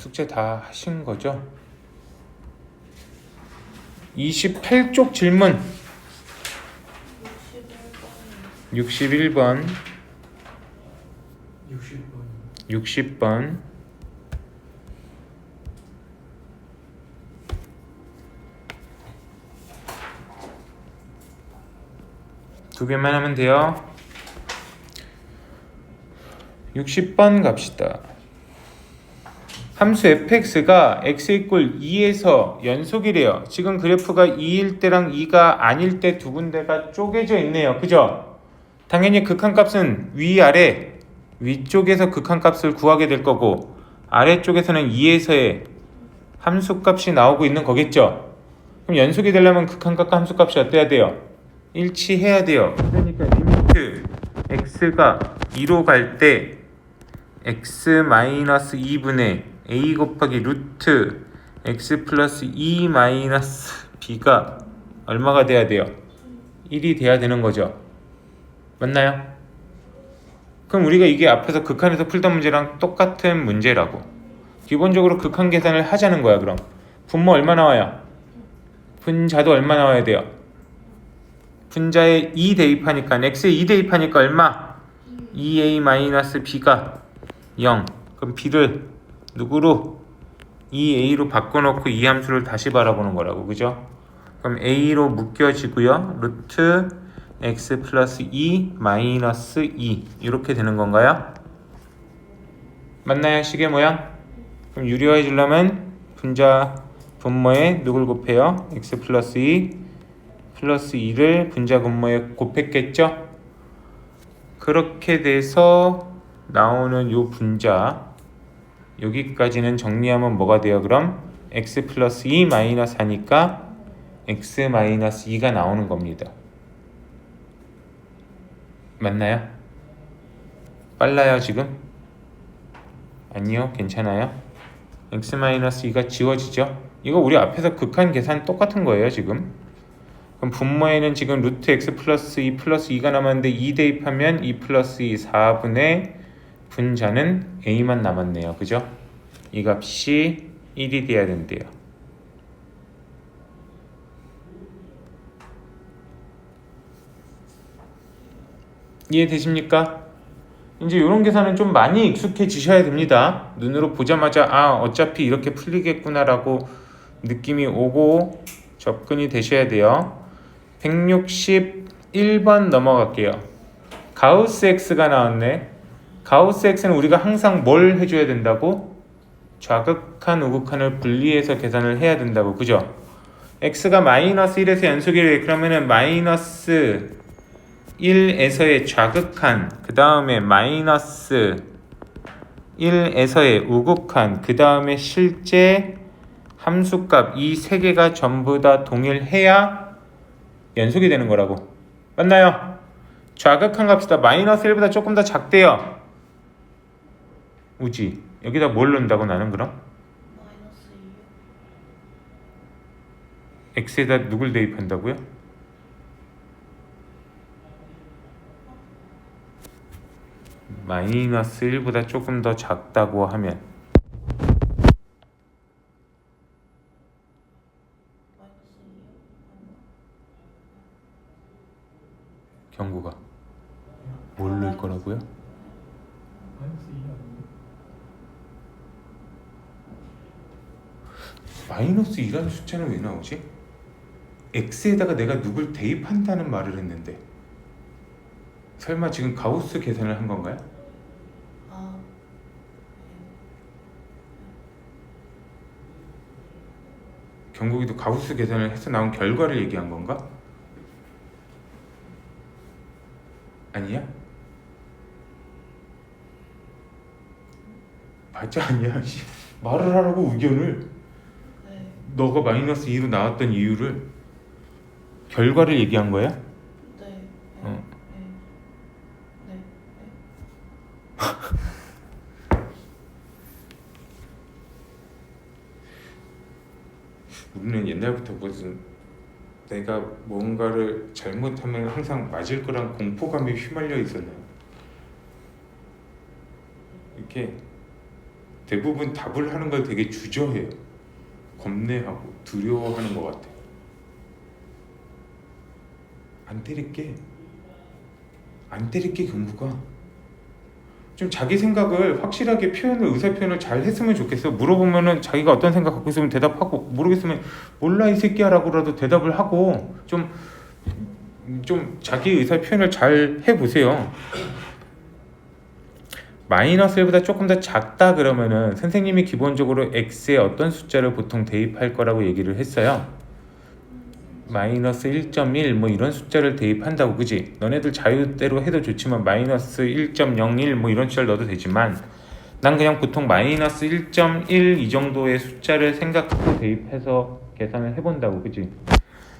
숙제 다 하신 거죠? 28쪽 질문 61번 60번 두 개만 하면 돼요. 60번 갑시다. 함수 fx가 x 이꼴 2에서 연속이래요. 지금 그래프가 2일 때랑 2가 아닐 때 두 군데가 쪼개져 있네요. 그죠? 당연히 극한값은 위아래 위쪽에서 극한값을 구하게 될 거고 아래쪽에서는 2에서의 함수값이 나오고 있는 거겠죠? 그럼 연속이 되려면 극한값과 함수값이 어때야 돼요? 일치해야 돼요. 그러니까 리미트 x가 2로 갈 때 x-2분의 a 곱하기 루트 x 플러스 2 마이너스 b가 얼마가 돼야 돼요? 1이 돼야 되는 거죠. 맞나요? 그럼 우리가 이게 앞에서 극한에서 풀던 문제랑 똑같은 문제라고. 기본적으로 극한 계산을 하자는 거야. 그럼 분모 얼마 나와요? 분자도 얼마 나와야 돼요? 분자에 2 대입하니까 x에 2 대입하니까 얼마? 2a-b가 0. 그럼 b를 누구로? 2a로 바꿔놓고 이 함수를 다시 바라보는 거라고. 그죠? 그럼 a로 묶여지고요. 루트 x 플러스 2 마이너스 2 이렇게 되는 건가요? 맞나요? 시계 모양? 그럼 유리화해 주려면 분자 분모에 누굴 곱해요? x 플러스 2 플러스 2를 분자 분모에 곱했겠죠? 그렇게 돼서 나오는 요 분자 여기까지는 정리하면 뭐가 돼요? 그럼 x 플러스 2 마이너스 하니까 x 마이너스 2가 나오는 겁니다. 맞나요? 빨라요 지금? 아니요, 괜찮아요. x 마이너스 2가 지워지죠? 이거 우리 앞에서 극한 계산 똑같은 거예요 지금. 그럼 분모에는 지금 루트 x 플러스 2 플러스 2가 남았는데 2 대입하면 2 플러스 2 4분의 분자는 a만 남았네요. 그죠? 이 값이 1이 돼야 된대요. 이해되십니까? 이제 이런 계산은 좀 많이 익숙해지셔야 됩니다. 눈으로 보자마자 어차피 이렇게 풀리겠구나 라고 느낌이 오고 접근이 되셔야 돼요. 161번 넘어갈게요. 가우스 x가 나왔네. 가우스 x는 우리가 항상 뭘 해줘야 된다고? 좌극한 우극한을 분리해서 계산을 해야 된다고. 그죠? x가 마이너스 1에서 연속이래. 그러면은 마이너스 1에서의 좌극한, 그 다음에 마이너스 1에서의 우극한, 그 다음에 실제 함수값 이 세 개가 전부 다 동일해야 연속이 되는 거라고. 맞나요? 좌극한 값이다. 마이너스 1보다 조금 더 작대요. 우지, 여기다 뭘 넣는다고 나는 그럼? x에다 누굴 대입한다고요? 마이너스 1보다 조금 더 작다고 하면 경구가 뭘 넣을 거라고요? 마이너스 2라는 숫자는 왜 나오지? x에다가 내가 누굴 대입한다는 말을 했는데 설마 지금 가우스 계산을 한 건가요? 경국이도 가우스 계산을 해서 나온 결과를 얘기한 건가? 아니야? 맞아 아니야? 말을 하라고 의견을. 너가 마이너스 2로 나왔던 이유를 결과를 얘기한 거야? 네. 어. 네. 우리는 옛날부터 무슨 내가 뭔가를 잘못하면 항상 맞을 거란 공포감에 휘말려 있었나요? 이렇게 대부분 답을 하는 걸 되게 주저해요. 겁내하고 두려워하는 것 같아요. 안 때릴게 경구가 좀 자기 생각을 확실하게 의사 표현을 잘 했으면 좋겠어. 물어보면은 자기가 어떤 생각 갖고 있으면 대답하고, 모르겠으면 몰라 이 새끼야라고라도 대답을 하고 좀 자기 의사 표현을 잘 해보세요. 마이너스 1보다 조금 더 작다 그러면은 선생님이 기본적으로 x에 어떤 숫자를 보통 대입할 거라고 얘기를 했어요. 마이너스 1.1 뭐 이런 숫자를 대입한다고, 그지? 너네들 자유대로 해도 좋지만 마이너스 1.01 뭐 이런 숫자를 넣어도 되지만 난 그냥 보통 마이너스 1.1 이 정도의 숫자를 생각하고 대입해서 계산을 해본다고, 그지?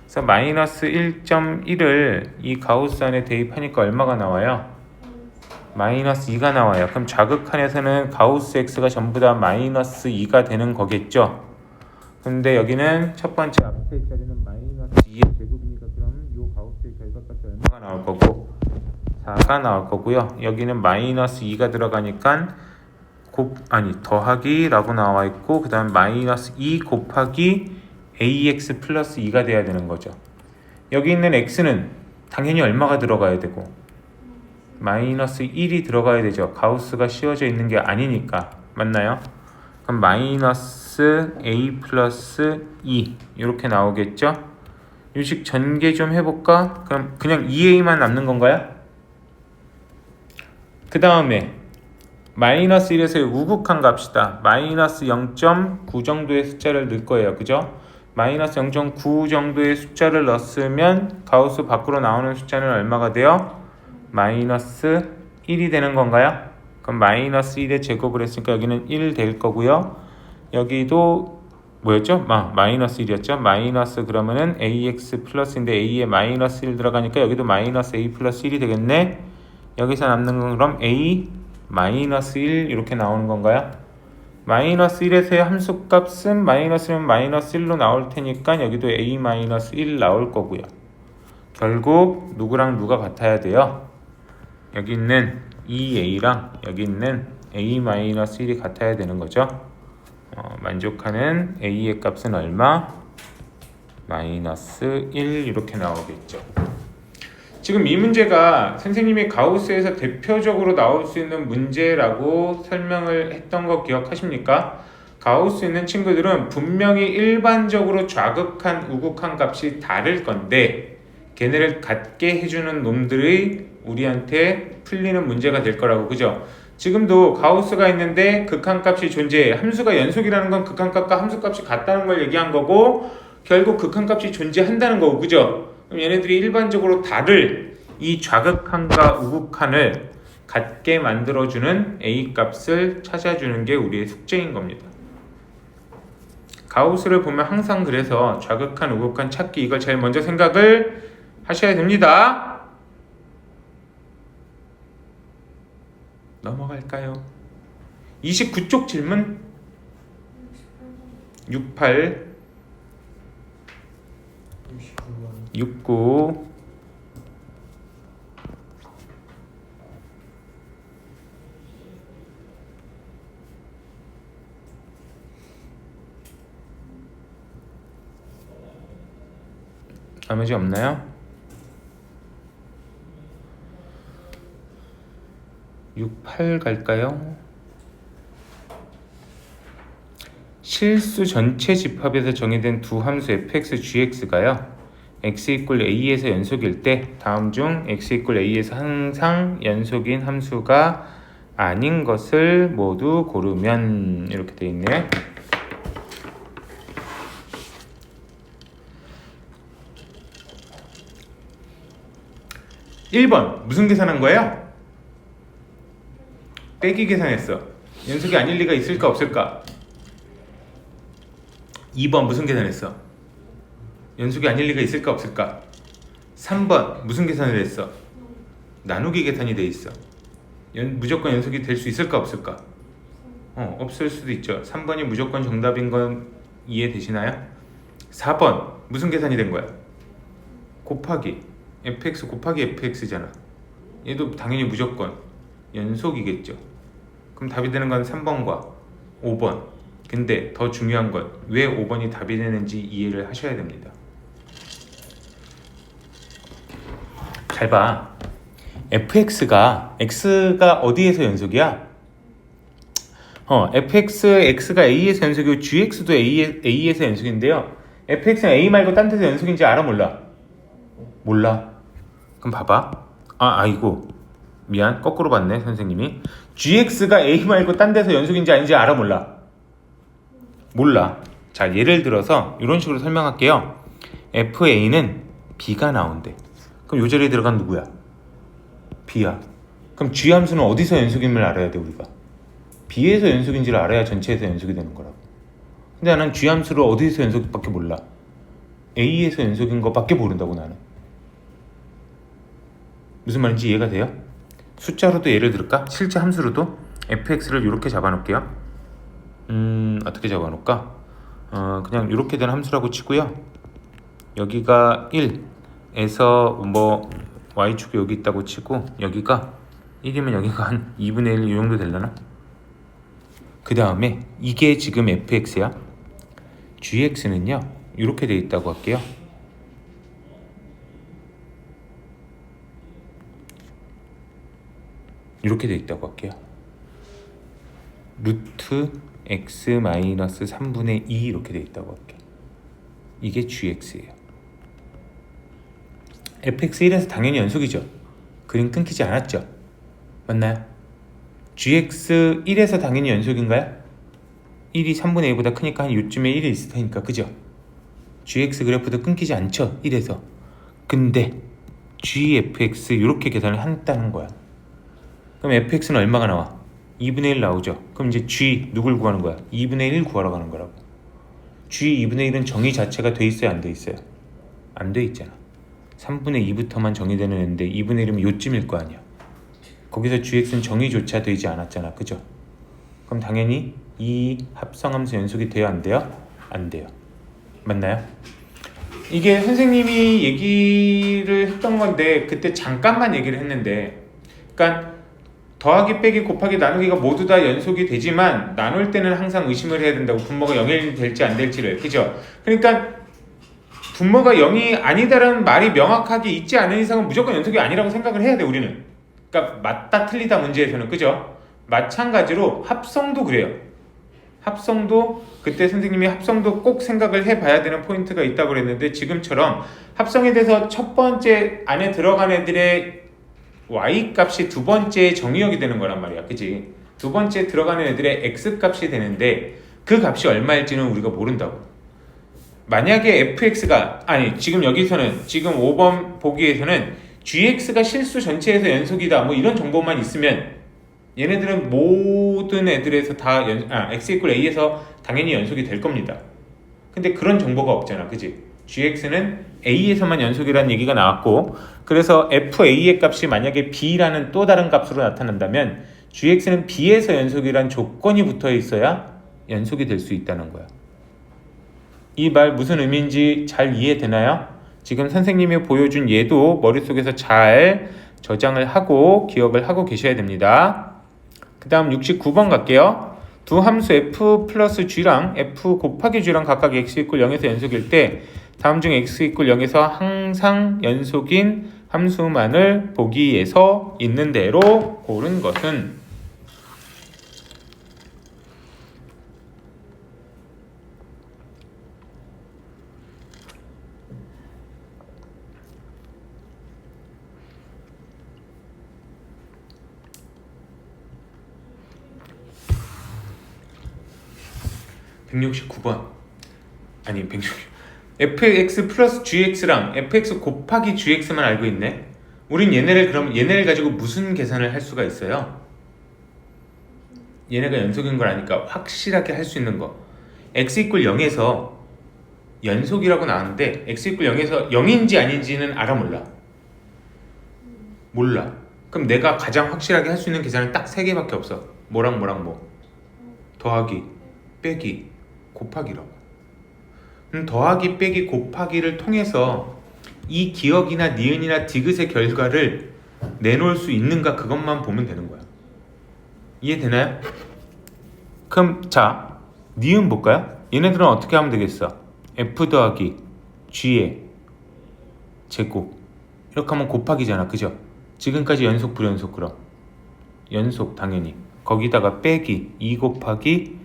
그래서 마이너스 1.1을 이 가우스 안에 대입하니까 얼마가 나와요? 마이너스 2가 나와요. 그럼 좌극한에서는 가우스 x가 전부 다 마이너스 2가 되는 거겠죠? 근데 여기는 첫 번째 앞에 자리는 마이너스 2의 제곱이니까 그럼 이 가우스의 결과값이 얼마가 나올 거고 4가 나올 거고요. 여기는 마이너스 2가 들어가니까 더하기라고 나와 있고, 그 다음 마이너스 2 곱하기 ax 플러스 2가 돼야 되는 거죠. 여기 있는 x는 당연히 얼마가 들어가야 되고 마이너스 1이 들어가야 되죠. 가우스가 씌워져 있는 게 아니니까. 맞나요? 그럼 마이너스 a 플러스 2 이렇게 나오겠죠? 유식 전개 좀 해볼까? 그럼 그냥 2a만 남는 건가요? 그 다음에 마이너스 1에서의 우극한 값이다. 마이너스 0.9 정도의 숫자를 넣을 거예요. 그죠? 마이너스 0.9 정도의 숫자를 넣었으면 가우스 밖으로 나오는 숫자는 얼마가 돼요? 마이너스 1이 되는 건가요? 그럼 마이너스 1의 제곱을 했으니까 여기는 1 될 거고요. 여기도 뭐였죠? 마이너스 1이었죠? 마이너스 그러면은 ax 플러스인데 a에 마이너스 1 들어가니까 여기도 마이너스 a 플러스 1이 되겠네. 여기서 남는 건 그럼 a 마이너스 1 이렇게 나오는 건가요? 마이너스 1에서의 함수값은 마이너스면 마이너스 1로 나올 테니까 여기도 a 마이너스 1 나올 거고요. 결국 누구랑 누가 같아야 돼요? 여기 있는 2a랑 여기 있는 a-1이 같아야 되는 거죠. 만족하는 a의 값은 얼마? 마이너스 1 이렇게 나오겠죠. 지금 이 문제가 선생님이 가우스에서 대표적으로 나올 수 있는 문제라고 설명을 했던 거 기억하십니까? 가우스 있는 친구들은 분명히 일반적으로 좌극한, 우극한 값이 다를 건데 걔네를 같게 해주는 놈들이 우리한테 풀리는 문제가 될 거라고, 그죠? 지금도 가우스가 있는데 극한값이 존재해. 함수가 연속이라는 건 극한값과 함수값이 같다는 걸 얘기한 거고 결국 극한값이 존재한다는 거고, 그죠? 그럼 얘네들이 일반적으로 다를 이 좌극한과 우극한을 같게 만들어주는 A값을 찾아주는 게 우리의 숙제인 겁니다. 가우스를 보면 항상 그래서 좌극한, 우극한 찾기 이걸 제일 먼저 생각을 하셔야 됩니다. 넘어갈까요? 29쪽 질문 68 69 나머지 없나요? 68 갈까요? 실수 전체 집합에서 정의된 두 함수 fx, gx가요 x 이퀄 a에서 연속일 때 다음 중 x 이퀄 a에서 항상 연속인 함수가 아닌 것을 모두 고르면 이렇게 돼 있네요. (1번) 무슨 계산한 거예요? 빼기 계산했어. 연속이 아닐 리가 있을까 없을까? 2번 무슨 계산했어? 연속이 아닐 리가 있을까 없을까? 3번 무슨 계산을 했어? 나누기 계산이 돼 있어. 무조건 연속이 될 수 있을까 없을까? 없을 수도 있죠. 3번이 무조건 정답인 건 이해되시나요? 4번 무슨 계산이 된 거야? 곱하기 fx 곱하기 fx잖아. 얘도 당연히 무조건 연속이겠죠. 그럼 답이 되는 건 3번과 5번. 근데 더 중요한 건 왜 5번이 답이 되는지 이해를 하셔야 됩니다. 잘 봐. fx가 x가 어디에서 연속이야? fx가 a에서 연속이고 gx도 a에서 연속인데요. fx는 a 말고 딴 데서 연속인지 알아 몰라? 몰라. 그럼 봐봐. 아이고 미안 거꾸로 봤네 선생님이. gx가 a 말고 딴 데서 연속인지 아닌지 알아 몰라? 몰라. 자 예를 들어서 이런 식으로 설명할게요. fa는 b가 나온대. 그럼 요 자리에 들어간 누구야? b야. 그럼 g 함수는 어디서 연속임을 알아야 돼 우리가? b에서 연속인지를 알아야 전체에서 연속이 되는 거라고. 근데 나는 g 함수를 어디서 연속밖에 몰라. a에서 연속인 것밖에 모른다고 나는. 무슨 말인지 이해가 돼요? 숫자로도 예를 들을까? 실제 함수로도 fx를 이렇게 잡아놓을게요. 어떻게 잡아놓을까? 그냥 이렇게 된 함수라고 치고요. 여기가 1에서 뭐 y축이 여기 있다고 치고 여기가 1이면 여기가 한 2분의 1 이 정도 되려나? 그 다음에 이게 지금 fx야. gx는요 이렇게 돼 있다고 할게요. 이렇게 돼 있다고 할게요. 루트 x 마이너스 3분의 2 이렇게 돼 있다고 할게요. 이게 gx예요. fx 1에서 당연히 연속이죠. 그림 끊기지 않았죠. 맞나요? gx 1에서 당연히 연속인가요? 1이 3분의 2보다 크니까 한 요쯤에 1이 있을 테니까 그죠? gx 그래프도 끊기지 않죠. 1에서. 근데 gfx 이렇게 계산을 한다는 거야. 그럼 fx는 얼마가 나와? 2분의 1 나오죠. 그럼 이제 g 누굴 구하는 거야? 2분의 1 구하러 가는 거라고. g 2분의 1은 정의 자체가 돼 있어요? 안 돼 있어요? 안 돼 있잖아. 3분의 2부터만 정의되는 애인데 2분의 1이면 요쯤일 거 아니야. 거기서 gx는 정의조차 되지 않았잖아. 그죠? 그럼 당연히 이 합성함수 연속이 돼요? 안 돼요? 안 돼요. 맞나요? 이게 선생님이 얘기를 했던 건데 그때 잠깐만 얘기를 했는데, 그러니까 더하기 빼기 곱하기 나누기가 모두 다 연속이 되지만 나눌 때는 항상 의심을 해야 된다고. 분모가 0이 될지 안 될지를. 그죠? 그러니까 분모가 0이 아니다라는 말이 명확하게 있지 않은 이상은 무조건 연속이 아니라고 생각을 해야 돼 우리는. 그러니까 맞다 틀리다 문제에서는. 그죠? 마찬가지로 합성도 그래요. 합성도 그때 선생님이 합성도 꼭 생각을 해봐야 되는 포인트가 있다고 그랬는데, 지금처럼 합성에 대해서 첫 번째 안에 들어간 애들의 y 값이 두 번째 정의역이 되는 거란 말이야. 그치? 두 번째 들어가는 애들의 x 값이 되는데 그 값이 얼마일지는 우리가 모른다고. 만약에 fx가 지금 여기서는 지금 5번 보기에서는 gx가 실수 전체에서 연속이다 뭐 이런 정보만 있으면 얘네들은 모든 애들에서 다 x = a에서 당연히 연속이 될 겁니다. 근데 그런 정보가 없잖아. 그치? gx는 a에서만 연속이라는 얘기가 나왔고, 그래서 fa의 값이 만약에 b라는 또 다른 값으로 나타난다면 gx는 b에서 연속이란 조건이 붙어 있어야 연속이 될 수 있다는 거야. 이 말 무슨 의미인지 잘 이해되나요? 지금 선생님이 보여준 예도 머릿속에서 잘 저장을 하고 기억을 하고 계셔야 됩니다. 그 다음 69번 갈게요. 두 함수 f 플러스 g랑 f 곱하기 g랑 각각 x = 0에서 연속일 때 다음 중 x = 0에서 항상 연속인 함수만을 보기에서 있는 대로 고른 것은? fx 플러스 gx랑 fx 곱하기 gx만 알고 있네. 우린 얘네를 가지고 무슨 계산을 할 수가 있어요? 얘네가 연속인 걸 아니까 확실하게 할 수 있는 거. x = 0에서 연속이라고 나왔는데 x = 0에서 0인지 아닌지는 알아 몰라? 몰라. 그럼 내가 가장 확실하게 할 수 있는 계산은 딱 3개밖에 없어. 뭐랑 뭐? 더하기, 빼기, 곱하기라고. 더하기, 빼기, 곱하기를 통해서 이 기억이나 니은이나 디귿의 결과를 내놓을 수 있는가, 그것만 보면 되는 거야. 이해되나요? 그럼 자, 니은 볼까요? 얘네들은 어떻게 하면 되겠어? f 더하기 g의 제곱 이렇게 하면 곱하기잖아, 그죠? 지금까지 연속 불연속 그럼 연속 당연히 거기다가 빼기 2 곱하기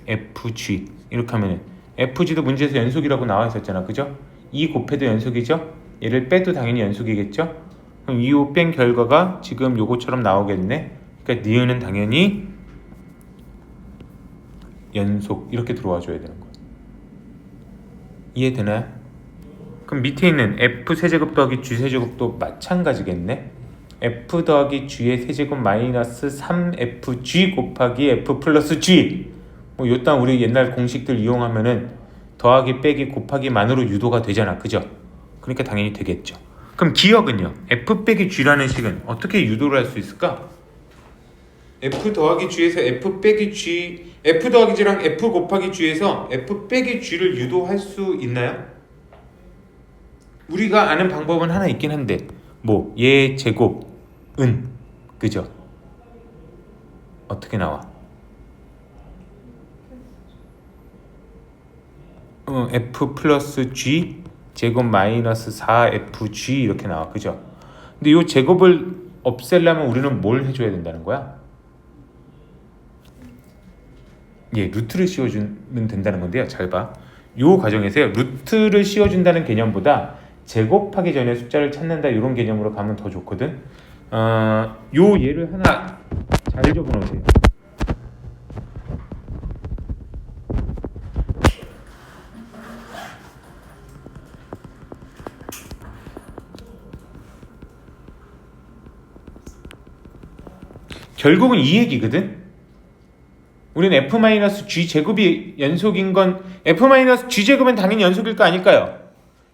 fg 이렇게 하면은 fg도 문제에서 연속이라고 나와 있었잖아, 그죠? 2 곱해도 연속이죠? 얘를 빼도 당연히 연속이겠죠? 그럼 2, 5 뺀 결과가 지금 요거처럼 나오겠네. 그러니까 니은은 당연히 연속 이렇게 들어와 줘야 되는 거야. 이해되나요? 그럼 밑에 있는 f 세제곱 더하기 g 세제곱도 마찬가지겠네. f 더하기 g의 세제곱 마이너스 3fg 곱하기 f 플러스 g 뭐 요딴 우리 옛날 공식들 이용하면은 더하기 빼기 곱하기만으로 유도가 되잖아, 그죠? 그러니까 당연히 되겠죠. 그럼 기억은요, f 빼기 g라는 식은 어떻게 유도를 할 수 있을까? f 더하기 g에서 f 빼기 g, f 더하기 g랑 f 곱하기 g에서 f 빼기 g를 유도할 수 있나요? 우리가 아는 방법은 하나 있긴 한데 뭐 얘 제곱은 그죠? 어떻게 나와? f 플러스 g 제곱 마이너스 4fg 이렇게 나와, 그죠? 근데 이 제곱을 없애려면 우리는 뭘 해줘야 된다는 거야? 예, 루트를 씌워주면 된다는 건데요. 잘 봐. 요 과정에서요, 루트를 씌워준다는 개념보다 제곱하기 전에 숫자를 찾는다 이런 개념으로 가면 더 좋거든. 요 예를 하나 잘 적어놓으세요. 결국은 이 얘기거든. 우리는 f-g 제곱이 연속인 건 f-g 제곱은 당연히 연속일 거 아닐까요?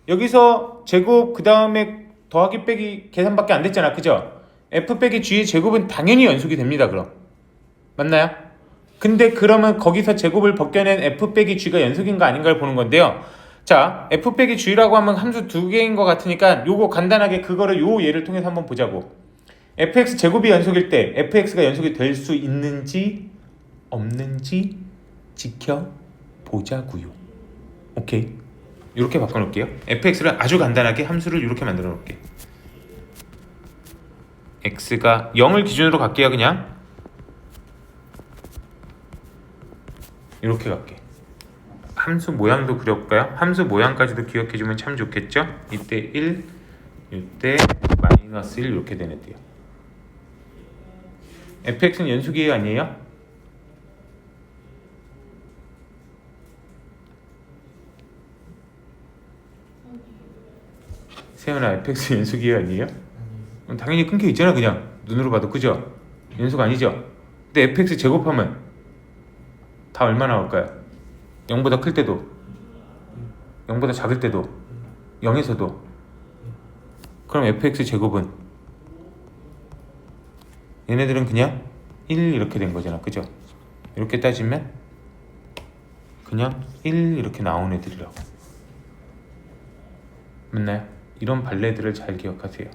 여기서 제곱 그 다음에 더하기 빼기 계산밖에 안 됐잖아, 그죠? f 빼기 g의 제곱은 당연히 연속이 됩니다. 그럼 맞나요? 근데 그러면 거기서 제곱을 벗겨낸 f 빼기 g가 연속인 거 아닌가를 보는 건데요. 자, f 빼기 g라고 하면 함수 두 개인 것 같으니까 요거 간단하게 그거를 요 예를 통해서 한번 보자고. fx 제곱이 연속일 때 fx가 연속이 될 수 있는지 없는지 지켜보자고요. 오케이, 이렇게 바꿔놓을게요. fx를 아주 간단하게 함수를 이렇게 만들어 놓을게. x가 0을 기준으로 갈게요. 그냥 이렇게 갈게. 함수 모양도 그려볼까요? 함수 모양까지도 기억해주면 참 좋겠죠? 이때 1, 이때 마이너스 1 이렇게 되는데요. fx는 연속이에요, 아니에요? 세연아, fx 연속이에요, 아니에요? 당연히 끊겨 있잖아, 그냥 눈으로 봐도, 그죠? 연속 아니죠? 근데 fx 제곱하면 다 얼마 나올까요? 0보다 클 때도, 0보다 작을 때도, 0에서도. 그럼 fx 제곱은 얘네들은 그냥 1 이렇게 된 거잖아, 그죠? 이렇게 따지면 그냥 1 이렇게 나온 애들이라고. 맞나요? 이런 발레들을 잘 기억하세요.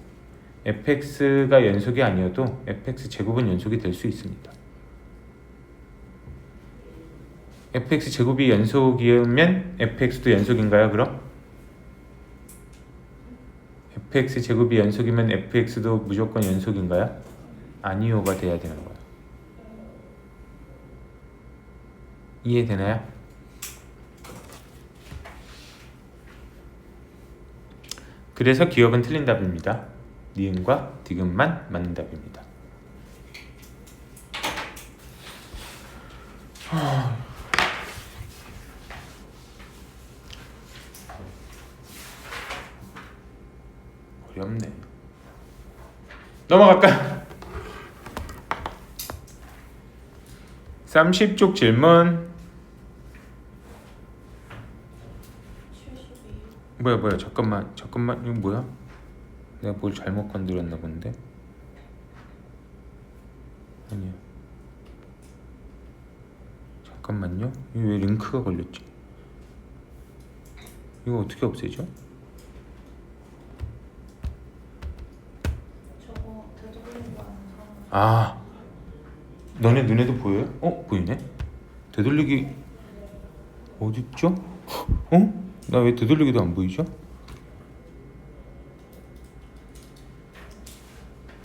fx가 연속이 아니어도 fx 제곱은 연속이 될 수 있습니다. fx 제곱이 연속이면 fx도 연속인가요, 그럼? fx 제곱이 연속이면 fx도 무조건 연속인가요? 아니오가 돼야 되는 거예요. 이해되나요? 그래서 기억은 틀린 답입니다. 니은과 디귿만 맞는 답입니다. 어렵네. 넘어갈까요? 30쪽 질문. 72. 뭐야 잠깐만 이거 뭐야? 내가 뭘 잘못 건드렸나 본데? 아니야. 잠깐만요. 이거 왜 링크가 걸렸지? 이거 어떻게 없애죠? 저거 되돌리는 거 아는 사람. 아, 너네 눈에도 보여요? 보이네? 되돌리기 어딨죠? 어? 나 왜 되돌리기도 안 보이죠?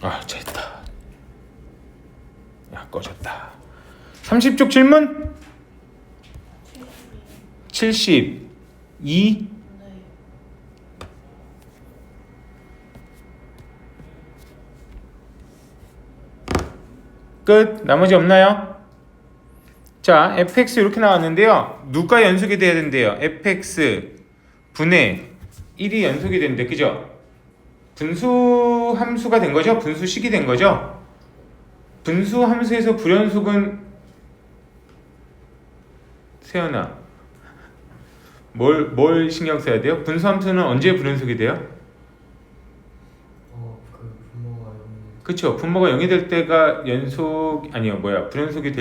아, 됐다. 야, 꺼졌다. 30쪽 질문? 72. 네. 끝. 나머지 없나요? 자, fx 이렇게 나왔는데요. 누가 연속이 돼야 된대요? fx 분의 1이 연속이 된대. 그죠? 분수 함수가 된 거죠? 분수식이 된 거죠? 분수 함수에서 불연속은 세연아 뭘 신경 써야 돼요? 분수 함수는 언제 불연속이 돼요? 그 부모가 그쵸? 분모가 0이 될 때가 불연속이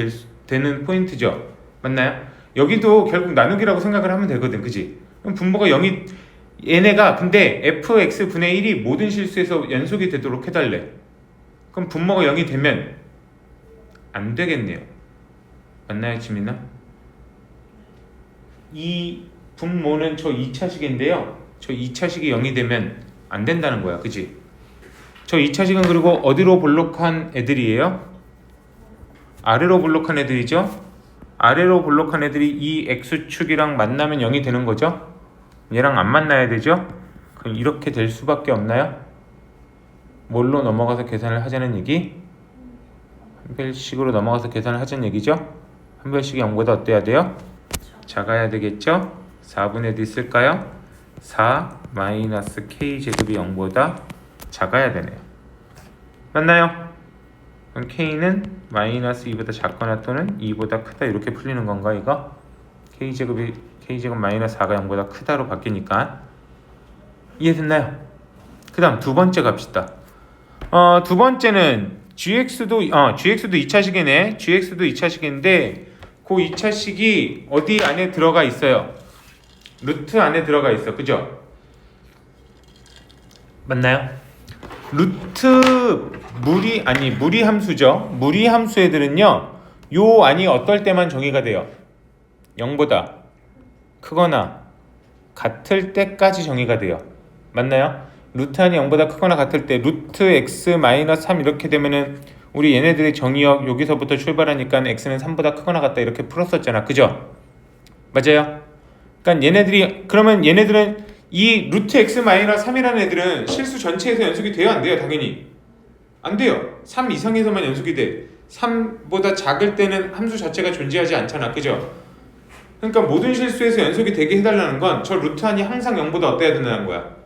되는 포인트죠. 맞나요? 여기도 결국 나누기라고 생각을 하면 되거든. 그지? 그럼 분모가 0이 얘네가 근데 fx 분의 1이 모든 실수에서 연속이 되도록 해달래. 그럼 분모가 0이 되면 안 되겠네요. 맞나요, 지민아? 이 분모는 저 2차식인데요. 저 2차식이 0이 되면 안 된다는 거야. 그지? 저 2차식은 그리고 어디로 볼록한 애들이에요? 아래로 볼록한 애들이죠? 아래로 볼록한 애들이 이 x축이랑 만나면 0이 되는 거죠? 얘랑 안 만나야 되죠? 그럼 이렇게 될 수밖에 없나요? 뭘로 넘어가서 계산을 하자는 얘기? 한별식으로 넘어가서 계산을 하자는 얘기죠? 한별식이 0보다 어때야 돼요? 작아야 되겠죠? 4분의 d 쓸까요? 4 마이너스 k제곱이 0보다 작아야 되네요. 맞나요? 그럼 k는 마이너스 2보다 작거나 또는 2보다 크다 이렇게 풀리는 건가 이거? k제곱 마이너스 4가 0보다 크다로 바뀌니까 이해됐나요? 그 다음 두 번째 갑시다. 두 번째는 gx도 2차식이네. gx도 2차식인데 그 2차식이 어디 안에 들어가 있어요? 루트 안에 들어가 있어. 그죠? 맞나요? 루트 무리 함수죠. 무리 함수 애들은요. 요 안이 어떨 때만 정의가 돼요? 0보다 크거나 같을 때까지 정의가 돼요. 맞나요? 루트 안이 0보다 크거나 같을 때 루트 x 마이너스 3 이렇게 되면은 우리 얘네들의 정의역 여기서부터 출발하니까 x는 3보다 크거나 같다 이렇게 풀었었잖아. 그죠? 맞아요? 그러니까 얘네들은 이 루트 x 마이너스 3이라는 애들은 실수 전체에서 연속이 돼요? 안 돼요? 당연히 안 돼요. 3 이상에서만 연속이 돼. 3보다 작을 때는 함수 자체가 존재하지 않잖아. 그죠? 그러니까 모든 실수에서 연속이 되게 해달라는 건 저 루트 안이 항상 0보다 어때야 된다는 거야?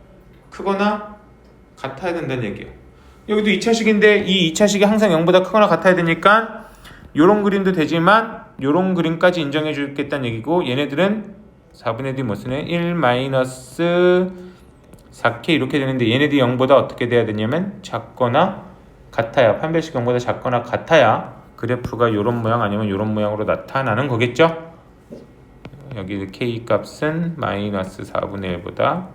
크거나 같아야 된다는 얘기야. 여기도 2차식인데 이 2차식이 항상 0보다 크거나 같아야 되니까 요런 그림도 되지만 요런 그림까지 인정해 주겠다는 얘기고 얘네들은 4분의 d 뭐 쓰네? 1 마이너스 4k 이렇게 되는데 얘네들이 0보다 어떻게 돼야 되냐면 작거나 같아야 판별식 0보다 작거나 같아야 그래프가 요런 모양 아니면 요런 모양으로 나타나는 거겠죠? 여기 k 값은 마이너스 4분의 1보다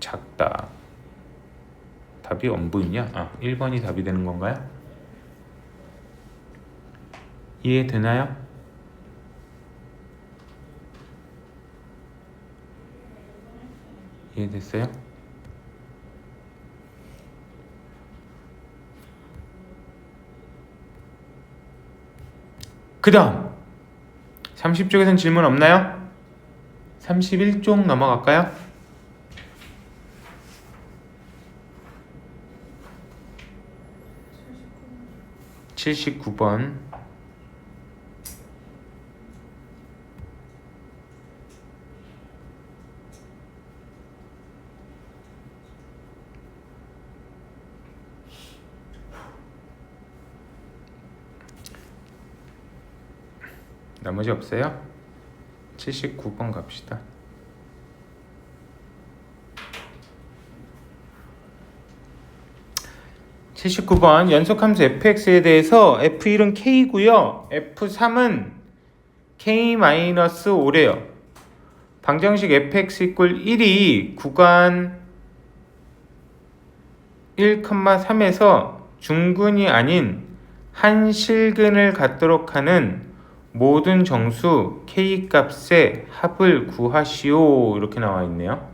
작다. 답이 안 보이냐? 1번이 답이 되는 건가요? 이해되나요? 이해됐어요? 그 다음 30쪽에선 질문 없나요? 31쪽 넘어갈까요? 79번 나머지 없어요? 79번 갑시다. 연속함수 fx에 대해서 f1은 k고요. f3은 k-5래요. 방정식 fx 이퀄 1이 구간 1,3에서 중근이 아닌 한 실근을 갖도록 하는 모든 정수 k 값의 합을 구하시오 이렇게 나와 있네요.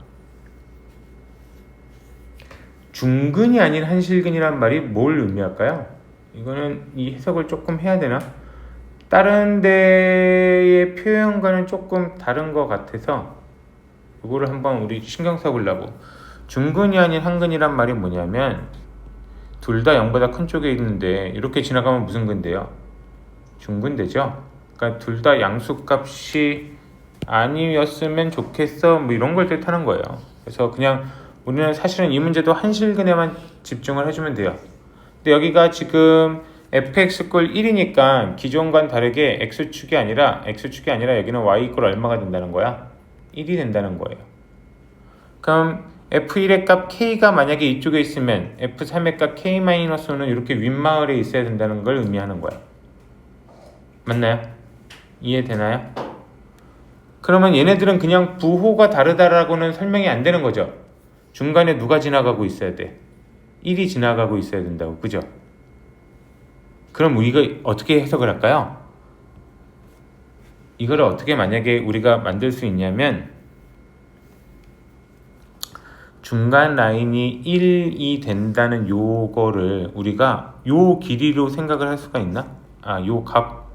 중근이 아닌 한실근이란 말이 뭘 의미할까요? 이거는 이 해석을 조금 해야 되나? 다른 데의 표현과는 조금 다른 것 같아서 이거를 한번 우리 신경 써보려고. 중근이 아닌 한근이란 말이 뭐냐면 둘 다 0보다 큰 쪽에 있는데 이렇게 지나가면 무슨 근대요? 중근대죠. 그러니까 둘 다 양수값이 아니었으면 좋겠어 뭐 이런 걸 뜻하는 거예요. 그래서 그냥 우리는 사실은 이 문제도 한실근에만 집중을 해주면 돼요. 근데 여기가 지금 fx 꼴 1이니까 기존과는 다르게 x축이 아니라 여기는 y 이꼴 얼마가 된다는 거야? 1이 된다는 거예요. 그럼 f1의 값 k가 만약에 이쪽에 있으면 f3의 값 k-5는 이렇게 윗마을에 있어야 된다는 걸 의미하는 거야. 맞나요? 이해되나요? 그러면 얘네들은 그냥 부호가 다르다라고는 설명이 안 되는 거죠. 중간에 누가 지나가고 있어야 돼? 1이 지나가고 있어야 된다고. 그죠? 그럼 우리가 어떻게 해석을 할까요? 이거를 어떻게 만약에 우리가 만들 수 있냐면 중간 라인이 1이 된다는 요거를 우리가 요 길이로 생각을 할 수가 있나? 요 값.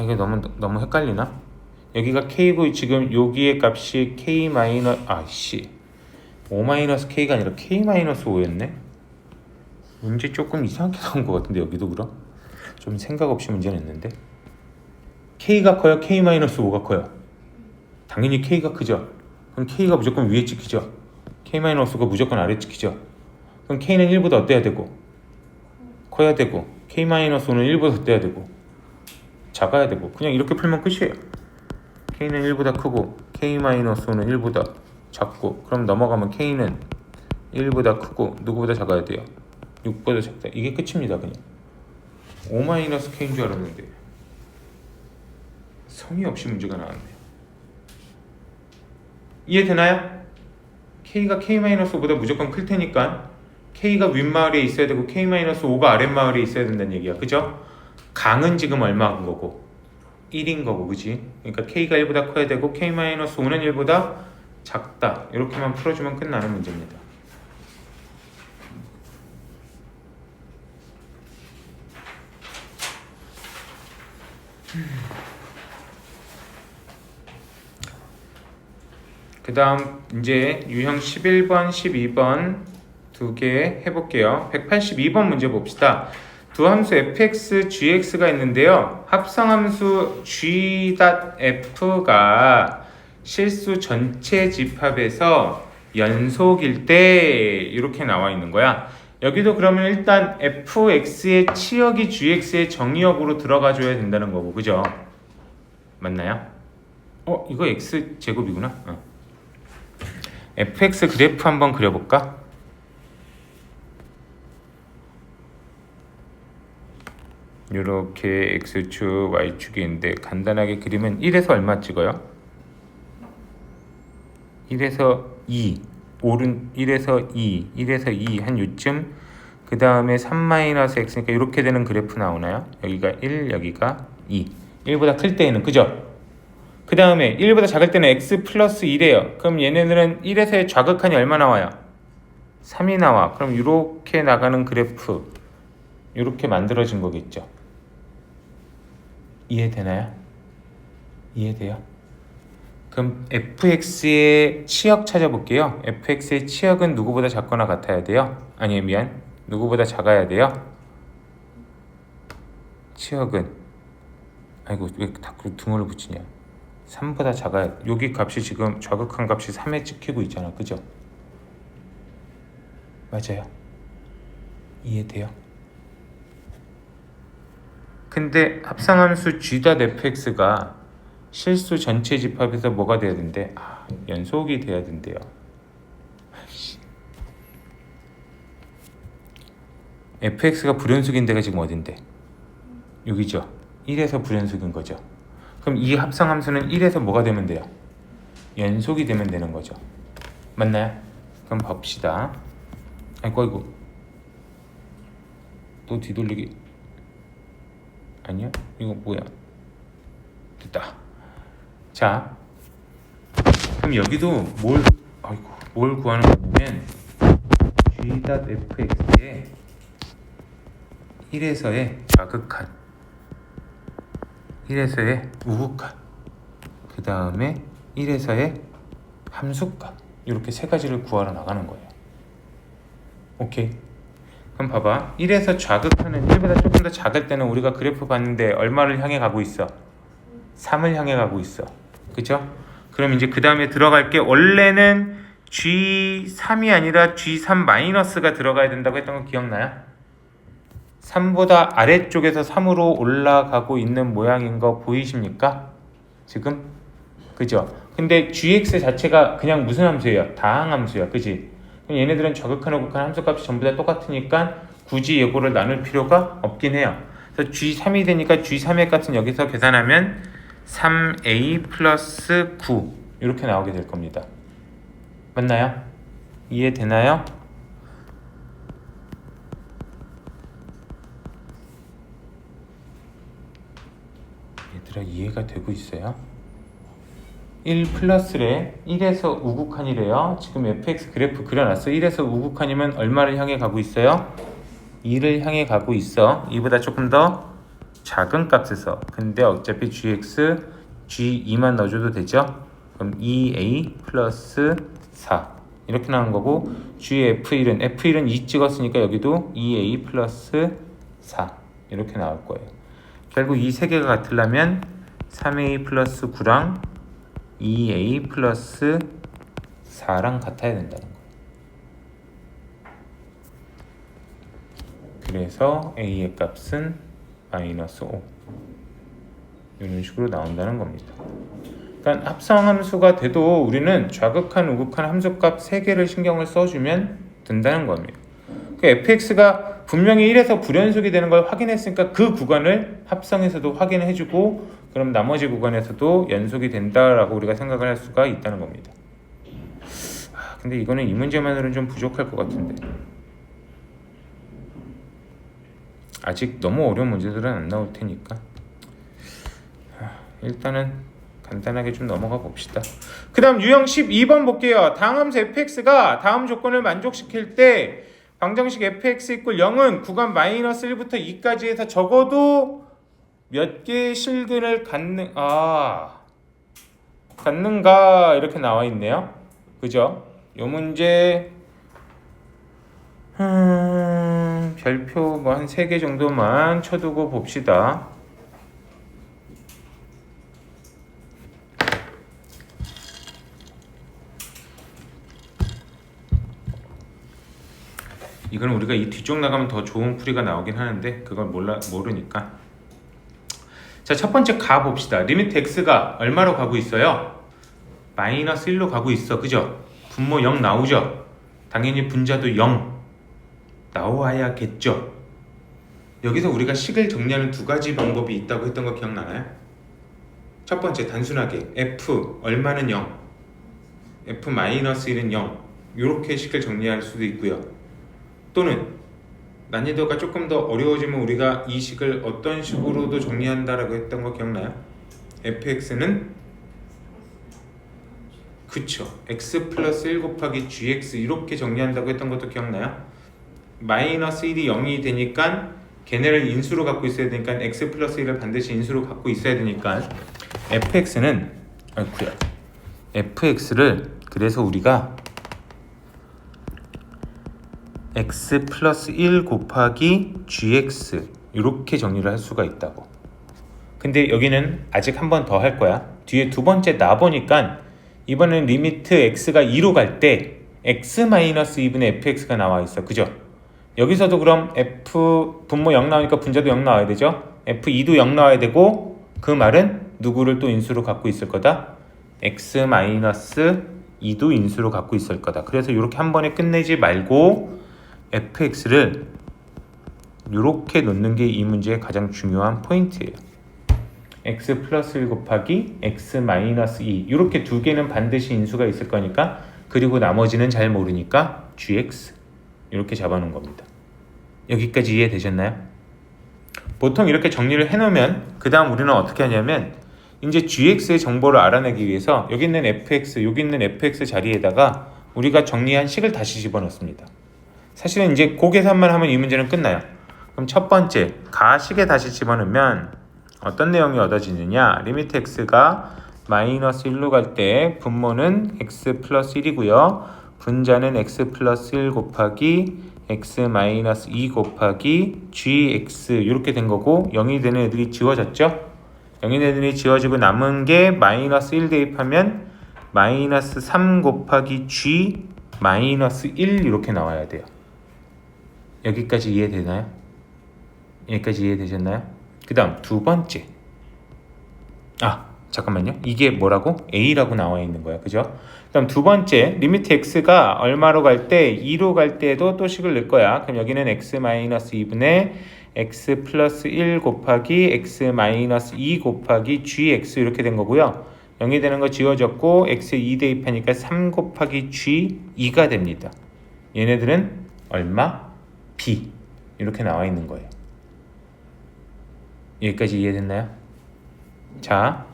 이게 너무 헷갈리나? 여기가 k고 지금 여기의 값이 k 마이너스 5-k가 아니라 k-5였네? 문제 조금 이상하게 나온 것 같은데 여기도 그럼? 좀 생각 없이 문제 냈는데 k가 커요? k-5가 커요? 당연히 k가 크죠? 그럼 k가 무조건 위에 찍히죠? k-5가 무조건 아래 찍히죠? 그럼 k는 1보다 어때야 되고? 커야 되고 k-5는 1보다 어때야 되고? 작아야 되고 그냥 이렇게 풀면 끝이에요. k는 1보다 크고 k-는 1보다 작고 그럼 넘어가면 k는 1보다 크고 누구보다 작아야 돼요? 6보다 작다. 이게 끝입니다. 그냥 5-k인 줄 알았는데 성의 없이 문제가 나왔네요. 이해되나요? k가 k-5보다 무조건 클 테니까 k가 윗마을에 있어야 되고 k-5가 아랫마을에 있어야 된다는 얘기야. 그죠? 강은 지금 얼마인 거고 1인 거고 그지? 그러니까 k가 1보다 커야 되고 k-5는 1보다 작다. 이렇게만 풀어주면 끝나는 문제입니다. 그 다음 이제 유형 11번, 12번 두 개 해볼게요. 182번 문제 봅시다. 두 함수 fx, gx가 있는데요. 합성함수 g.f가 실수 전체 집합에서 연속일 때 이렇게 나와 있는 거야. 여기도 그러면 일단 fx의 치역이 gx의 정의역으로 들어가 줘야 된다는 거고 그죠? 맞나요? 이거 x 제곱이구나. fx 그래프 한번 그려볼까? 이렇게 x축, y축이 있는데 간단하게 그리면 1에서 얼마 찍어요? 1에서 2 1에서 2 한 요쯤 그 다음에 3-x니까 이렇게 되는 그래프 나오나요? 여기가 1, 여기가 2 1보다 클 때에는 그죠? 그 다음에 1보다 작을 때는 x 플러스 1이에요. 그럼 얘네들은 1에서의 좌극한이 얼마 나와요? 3이 나와. 그럼 이렇게 나가는 그래프 이렇게 만들어진 거겠죠. 이해되나요? 이해돼요? 그럼 fx의 치역 찾아볼게요. fx의 치역은 누구보다 작거나 같아야 돼요? 아니 미안 누구보다 작아야 돼요? 치역은 아이고 왜 자꾸 등호를 붙이냐 3보다 작아야 여기 값이 지금 좌극한 값이 3에 찍히고 있잖아 그죠? 맞아요. 이해돼요? 근데 합성함수 g.fx가 실수 전체 집합에서 뭐가 돼야 된대? 연속이 돼야 된대요. fx가 불연속인 데가 지금 어딘데? 여기죠. 1에서 불연속인 거죠. 그럼 이 합성함수는 1에서 뭐가 되면 돼요? 연속이 되면 되는 거죠. 맞나요? 그럼 봅시다. 아이고 또 뒤돌리기 아니야? 이거 뭐야? 됐다. 자, 그럼 여기도 뭘 구하는 거냐면 g.fx에 1에서의 좌극한, 1에서의 우극한, 그 다음에 1에서의 함수값, 이렇게 세 가지를 구하러 나가는 거예요. 오케이. 그럼 봐봐. 1에서 좌극하는 1보다 조금 더 작을 때는 우리가 그래프 봤는데 얼마를 향해 가고 있어? 3을 향해 가고 있어. 그죠? 그럼 이제 그 다음에 들어갈 게 원래는 G3이 아니라 G3 마이너스가 들어가야 된다고 했던 거 기억나요? 3보다 아래쪽에서 3으로 올라가고 있는 모양인 거 보이십니까? 지금? 그죠? 근데 gx 자체가 그냥 무슨 함수예요? 다항함수야. 그지? 그럼 얘네들은 좌극한, 우극한 함수값이 전부 다 똑같으니까 굳이 이거를 나눌 필요가 없긴 해요. 그래서 g3이 되니까 g3의 값은 여기서 계산하면 3a 플러스 9 이렇게 나오게 될 겁니다. 맞나요? 이해되나요? 얘들아 이해가 되고 있어요? 1 플러스래 1에서 우극한이래요. 지금 fx 그래프 그려놨어. 1에서 우극한이면 얼마를 향해 가고 있어요? 2를 향해 가고 있어. 2보다 조금 더 작은 값에서. 근데 어차피 gx g2만 넣어줘도 되죠? 그럼 2a 플러스 4 이렇게 나온 거고, F1은 2 찍었으니까 여기도 2a 플러스 4 이렇게 나올 거예요. 결국 이 세 개가 같으려면 3a 플러스 9랑 2a 플러스 4랑 같아야 된다는 거예요. 그래서 a의 값은 마이너스 5 이런 식으로 나온다는 겁니다. 그러니까 합성함수가 돼도 우리는 좌극한, 우극한 함수값 3개를 신경을 써주면 된다는 겁니다. 그 fx가 분명히 1에서 불연속이 되는 걸 확인했으니까 그 구간을 합성해서도 확인해주고, 그럼 나머지 구간에서도 연속이 된다라고 우리가 생각을 할 수가 있다는 겁니다. 근데 이거는 이 문제만으로는 좀 부족할 것 같은데, 아직 너무 어려운 문제들은 안 나올 테니까 일단은 간단하게 좀 넘어가 봅시다. 그 다음 유형 12번 볼게요. 다항함수 fx가 다음 조건을 만족시킬 때 방정식 fx 이퀄 0은 구간 마이너스 1부터 2까지 해서 적어도 몇 개의 실근을 갖는가 이렇게 나와 있네요. 그죠? 요 문제 별표 뭐 한 3개 정도만 쳐두고 봅시다. 이건 우리가 이 뒤쪽 나가면 더 좋은 풀이가 나오긴 하는데 그걸 모르니까. 자, 첫 번째 가 봅시다. 리미트 x가 얼마로 가고 있어요? 마이너스 1로 가고 있어. 그죠? 분모 0 나오죠? 당연히 분자도 0 나와야겠죠? 여기서 우리가 식을 정리하는 두 가지 방법이 있다고 했던 거 기억나나요? 첫 번째, 단순하게 f 얼마는 0, f 마이너스 1은 0 이렇게 식을 정리할 수도 있고요. 또는 난이도가 조금 더 어려워지면 우리가 이 식을 어떤 식으로도 정리한다라고 했던 거 기억나요? fx는 그쵸, x 플러스 1 곱하기 gx 이렇게 정리한다고 했던 것도 기억나요? 마이너스 1이 0이 되니까 걔네를 인수로 갖고 있어야 되니까 x 플러스 1을 반드시 인수로 갖고 있어야 되니까 fx를 그래서 우리가 x 플러스 1 곱하기 gx 이렇게 정리를 할 수가 있다고. 근데 여기는 아직 한 번 더 할 거야. 뒤에 두 번째 나보니까 이번엔 리미트 x가 2로 갈 때 x-2분의 fx가 나와 있어. 그죠? 여기서도 그럼 f 분모 0 나오니까 분자도 0 나와야 되죠? f2도 0 나와야 되고, 그 말은 누구를 또 인수로 갖고 있을 거다? x-2도 인수로 갖고 있을 거다. 그래서 이렇게 한 번에 끝내지 말고 fx를 이렇게 놓는 게 이 문제의 가장 중요한 포인트예요. x 플러스 1 곱하기 x 마이너스 2 이렇게 두 개는 반드시 인수가 있을 거니까, 그리고 나머지는 잘 모르니까 gx 이렇게 잡아놓은 겁니다. 여기까지 이해되셨나요? 보통 이렇게 정리를 해놓으면 그 다음 우리는 어떻게 하냐면 이제 gx의 정보를 알아내기 위해서 여기 있는 fx, 여기 있는 fx 자리에다가 우리가 정리한 식을 다시 집어넣습니다. 사실은 이제 그 계산만 하면 이 문제는 끝나요. 그럼 첫 번째, 가식에 다시 집어넣으면 어떤 내용이 얻어지느냐? 리미트 x가 마이너스 1로 갈 때 분모는 x 플러스 1이고요. 분자는 x 플러스 1 곱하기 x 마이너스 2 곱하기 gx 이렇게 된 거고 0이 되는 애들이 지워졌죠? 0이 되는 애들이 지워지고 남은 게 마이너스 1 대입하면 마이너스 3 곱하기 g 마이너스 1 이렇게 나와야 돼요. 여기까지 이해되나요? 여기까지 이해되셨나요? 그 다음 두 번째, 잠깐만요. 이게 뭐라고? A라고 나와 있는 거야. 그죠? 그 다음 두 번째, 리미트 X가 얼마로 갈 때? 2로 갈 때도 또 식을 넣을 거야. 그럼 여기는 X 마이너스 2분의 X 플러스 1 곱하기 X 마이너스 2 곱하기 GX 이렇게 된 거고요. 0이 되는 거 지워졌고 X 2 대입하니까 3 곱하기 G 2가 됩니다. 얘네들은 얼마? B 이렇게 나와 있는 거예요. 여기까지 이해됐나요? 자,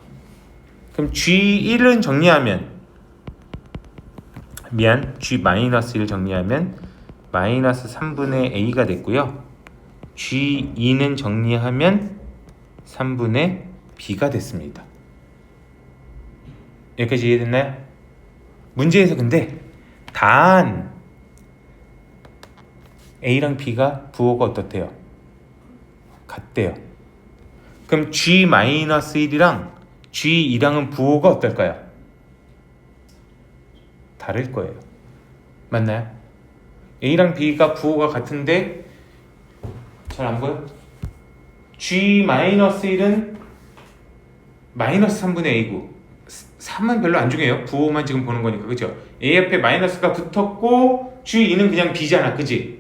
그럼 G1은 정리하면 G-1 정리하면 마이너스 3분의 A가 됐고요. G2는 정리하면 3분의 B가 됐습니다. 여기까지 이해됐나요? 문제에서 근데 단 A랑 B가 부호가 어떻대요? 같대요. 그럼 G-1이랑 G2랑은 부호가 어떨까요? 다를 거예요. 맞나요? A랑 B가 부호가 같은데 잘 안 보여? G-1은 마이너스 3분의 A고 3은 별로 안 중요해요. 부호만 지금 보는 거니까. 그죠? A 앞에 마이너스가 붙었고 G2는 그냥 B잖아. 그지?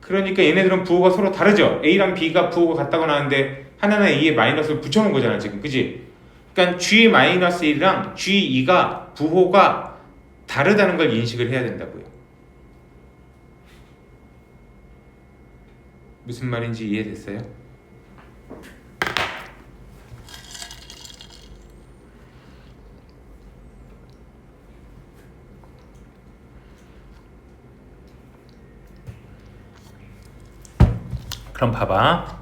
그러니까 얘네들은 부호가 서로 다르죠. A랑 B가 부호가 같다고 나왔는데 하나는 A에 마이너스를 붙여놓은 거잖아 지금. 그지? 그러니까 G-1이랑 G2가 부호가 다르다는 걸 인식을 해야 된다고요. 무슨 말인지 이해됐어요? 그럼 봐봐.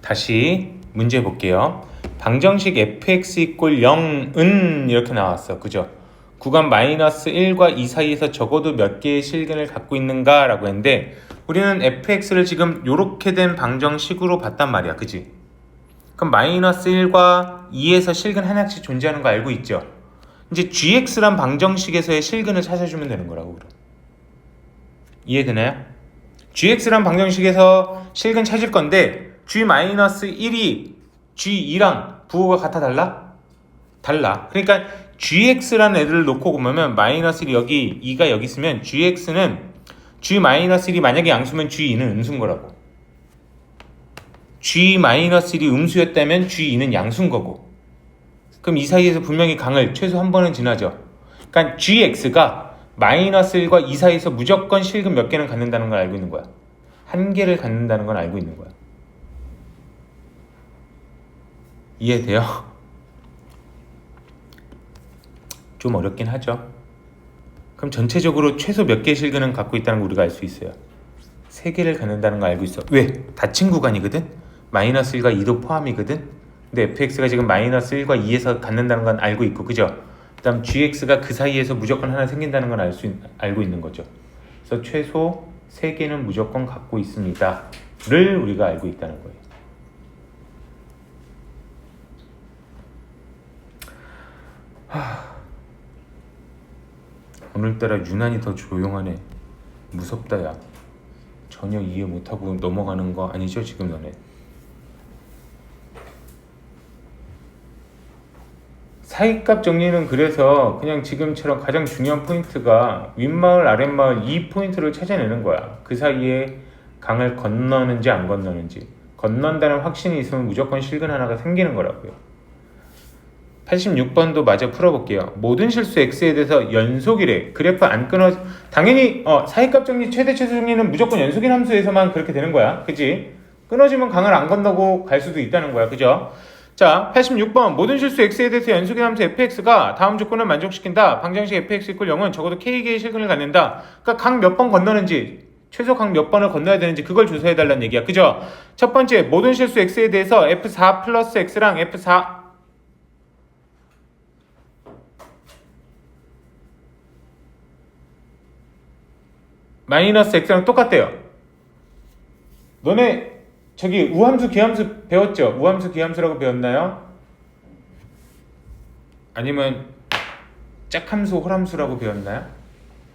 다시 문제 볼게요. 방정식 fx 이꼴 0은 이렇게 나왔어. 그죠? 구간 마이너스 1과 2 사이에서 적어도 몇 개의 실근을 갖고 있는가 라고 했는데 우리는 fx를 지금 이렇게 된 방정식으로 봤단 말이야. 그지? 그럼 마이너스 1과 2에서 실근 하나씩 존재하는 거 알고 있죠? 이제 gx란 방정식에서의 실근을 찾아주면 되는 거라고. 그럼 이해되나요? gx란 방정식에서 실근 찾을 건데 g-1이 g2랑 부호가 같아 달라? 달라. 그러니까 gx라는 애들을 놓고 보면 마이너스 1이 여기 2가 여기 있으면 gx는 g-1이 만약에 양수면 g2는 음수인 거라고. g-1이 음수였다면 g2는 양수인 거고. 그럼 이 사이에서 분명히 강을 최소 한 번은 지나죠. 그러니까 gx가 마이너스 1과 2 사이에서 무조건 실근 몇 개는 갖는다는 걸 알고 있는 거야. 한 개를 갖는다는 건 알고 있는 거야. 이해돼요? 좀 어렵긴 하죠. 그럼 전체적으로 최소 몇 개의 실근은 갖고 있다는 걸 우리가 알 수 있어요. 3개를 갖는다는 걸 알고 있어. 왜? 닫힌 구간이거든? 마이너스 1과 2도 포함이거든? 근데 fx가 지금 마이너스 1과 2에서 갖는다는 건 알고 있고, 그죠? 그 다음 gx가 그 사이에서 무조건 하나 생긴다는 건 알고 있는 거죠. 그래서 최소 3개는 무조건 갖고 있습니다 를 우리가 알고 있다는 거예요. 오늘따라 유난히 더 조용하네. 무섭다 야. 전혀 이해 못하고 넘어가는 거 아니죠 지금 너네? 사이값 정리는 그래서 그냥 지금처럼 가장 중요한 포인트가 윗마을 아랫마을 이 포인트를 찾아내는 거야. 그 사이에 강을 건너는지 안 건너는지. 건넌다는 확신이 있으면 무조건 실근 하나가 생기는 거라고요. 86번도 마저 풀어볼게요. 모든 실수 x에 대해서 연속이래. 그래프 안 끊어. 당연히 사이값 정리 최대 최소 정리는 무조건 연속인 함수에서만 그렇게 되는 거야. 그치? 끊어지면 강을 안 건너고 갈 수도 있다는 거야. 그죠? 자, 86번 모든 실수 x에 대해서 연속의 함수 fx가 다음 조건을 만족시킨다. 방정식 fx = 0은 적어도 k개의 실근을 갖는다. 그러니까 각 몇 번 건너는지, 최소 각 몇 번을 건너야 되는지 그걸 조사해달라는 얘기야. 그죠? 첫 번째, 모든 실수 x에 대해서 f4 플러스 x랑 f4 마이너스 x랑 똑같대요. 너네 저기 우함수 기함수 배웠죠? 우함수 기함수라고 배웠나요? 아니면 짝함수 홀함수라고 배웠나요?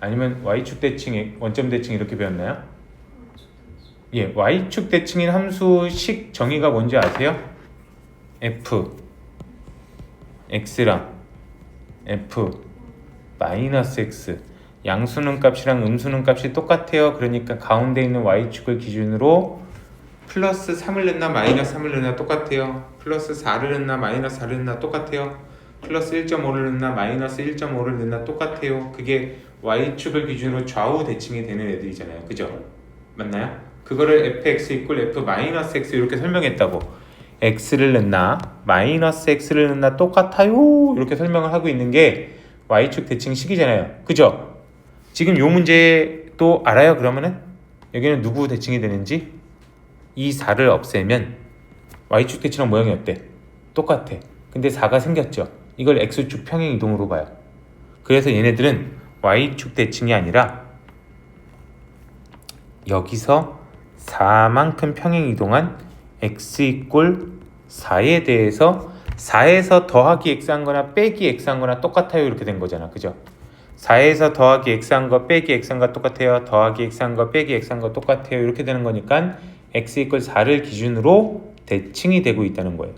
아니면 y축 대칭 원점 대칭 이렇게 배웠나요? 예, y축 대칭인 함수식 정의가 뭔지 아세요? f x랑 f 마이너스 x 양수는 값이랑 음수는 값이 똑같아요. 그러니까 가운데 있는 y축을 기준으로 플러스 3을 넣나 마이너스 3을 넣나 똑같아요. 플러스 4를 넣나 마이너스 4를 넣나 똑같아요. 플러스 1.5를 넣나 마이너스 1.5를 넣나 똑같아요. 그게 y축을 기준으로 좌우 대칭이 되는 애들이잖아요. 그죠? 맞나요? 그거를 fx f 마이너스 x 이렇게 설명했다고. x를 넣나 마이너스 x를 넣나 똑같아요. 이렇게 설명을 하고 있는 게 y축 대칭식이잖아요. 그죠? 지금 요 문제도 알아요? 그러면은 여기는 누구 대칭이 되는지? 이 4를 없애면 y축 대칭랑 모양이 어때? 똑같아. 근데 4가 생겼죠. 이걸 x축 평행 이동으로 봐요. 그래서 얘네들은 y축 대칭이 아니라 여기서 4만큼 평행 이동한 x = 4에 대해서 4에서 더하기 x 한 거나 빼기 x 한 거나 똑같아요. 이렇게 된 거잖아. 그죠? 4에서 더하기 x 한 거 빼기 x 한 거 똑같아요. 더하기 x 한 거 빼기 x 한 거 똑같아요. 이렇게 되는 거니까 x = 4를 기준으로 대칭이 되고 있다는 거예요.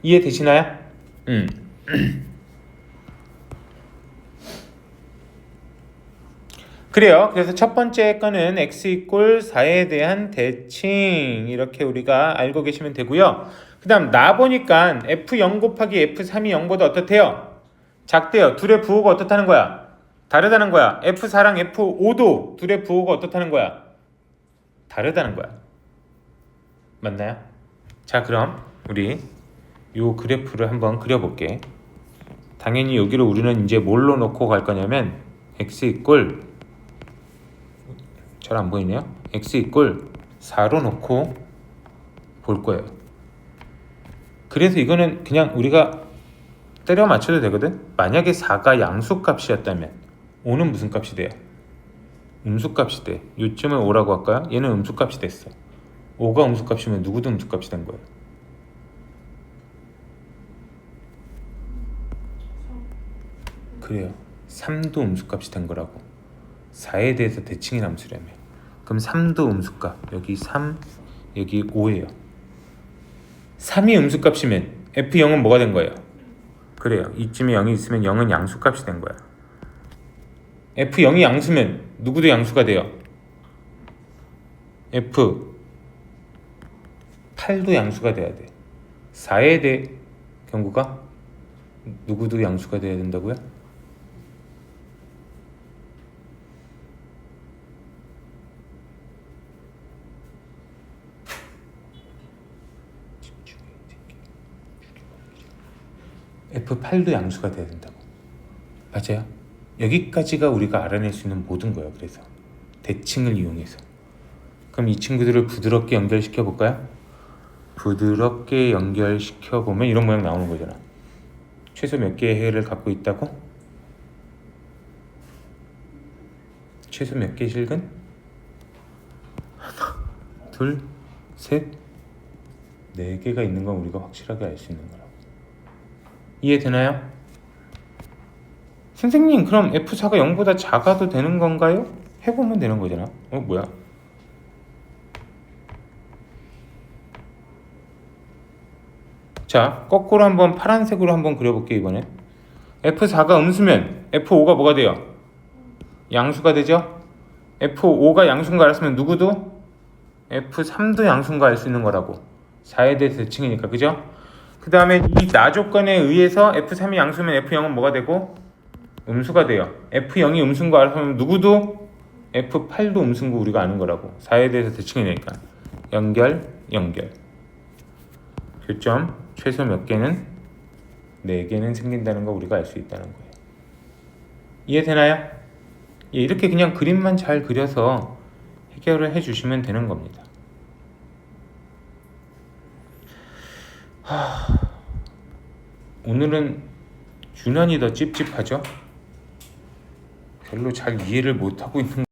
이해되시나요? 그래요. 그래서 첫 번째 거는 x = 4에 대한 대칭 이렇게 우리가 알고 계시면 되고요. 그 다음 나 보니까 f0 곱하기 f3이 0보다 어떻대요? 작대요. 둘의 부호가 어떻다는 거야? 다르다는 거야. f4랑 f5도 둘의 부호가 어떻다는 거야? 다르다는 거야. 맞나요? 자, 그럼 우리 요 그래프를 한번 그려볼게. 당연히 여기를 우리는 이제 뭘로 놓고 갈 거냐면 x = 잘 안 보이네요. x = 4로 놓고 볼 거예요. 그래서 이거는 그냥 우리가 때려 맞춰도 되거든. 만약에 4가 양수값이었다면 5는 무슨 값이 돼요? 음수값이 돼. 요쯤을 5라고 할까요? 얘는 음수값이 됐어. 5가 음수값이면 누구도 음수값이 된 거예요. 그래요. 3도 음수값이 된 거라고. 4에 대해서 대칭이 함수라며. 그럼 3도 음수값. 여기 3, 여기 5예요. 3이 음수값이면 f0은 뭐가 된 거예요? 그래요. 이쯤에 0이 있으면 0은 양수값이 된 거야. f0이 양수면 누구도 양수가 돼요? f8도 양수가 돼야 돼. 4에 대해 경구가 누구도 양수가 돼야 된다고요? F8도 양수가 돼야 된다고. 맞아요. 여기까지가 우리가 알아낼 수 있는 모든 거예요. 그래서 대칭을 이용해서. 그럼 이 친구들을 부드럽게 연결시켜 볼까요? 부드럽게 연결시켜 보면 이런 모양 나오는 거잖아. 최소 몇 개의 해를 갖고 있다고? 최소 몇 개의 실근? 하나, 둘, 셋, 네 개가 있는 건 우리가 확실하게 알 수 있는 거라고. 이해되나요? 선생님, 그럼 F4가 0보다 작아도 되는 건가요? 해보면 되는 거잖아. 뭐야? 자, 거꾸로 한번 파란색으로 한번 그려볼게요. 이번엔 F4가 음수면 F5가 뭐가 돼요? 양수가 되죠? F5가 양수인 거 알았으면 누구도 F3도 양수인 거 알 수 있는 거라고. 4에 대해서 대칭이니까. 그죠? 그 다음에 이 나 조건에 의해서 F3이 양수면 F0은 뭐가 되고? 음수가 돼요. F0이 음수인 거 알았으면 누구도 F8도 음수인 거 우리가 아는 거라고. 4에 대해서 대칭이니까. 연결. 교점. 최소 몇 개는 4개는 생긴다는 거 우리가 알 수 있다는 거예요. 이해되나요? 예, 이렇게 그냥 그림만 잘 그려서 해결을 해주시면 되는 겁니다. 오늘은 유난히 더 찝찝하죠? 별로 잘 이해를 못하고 있는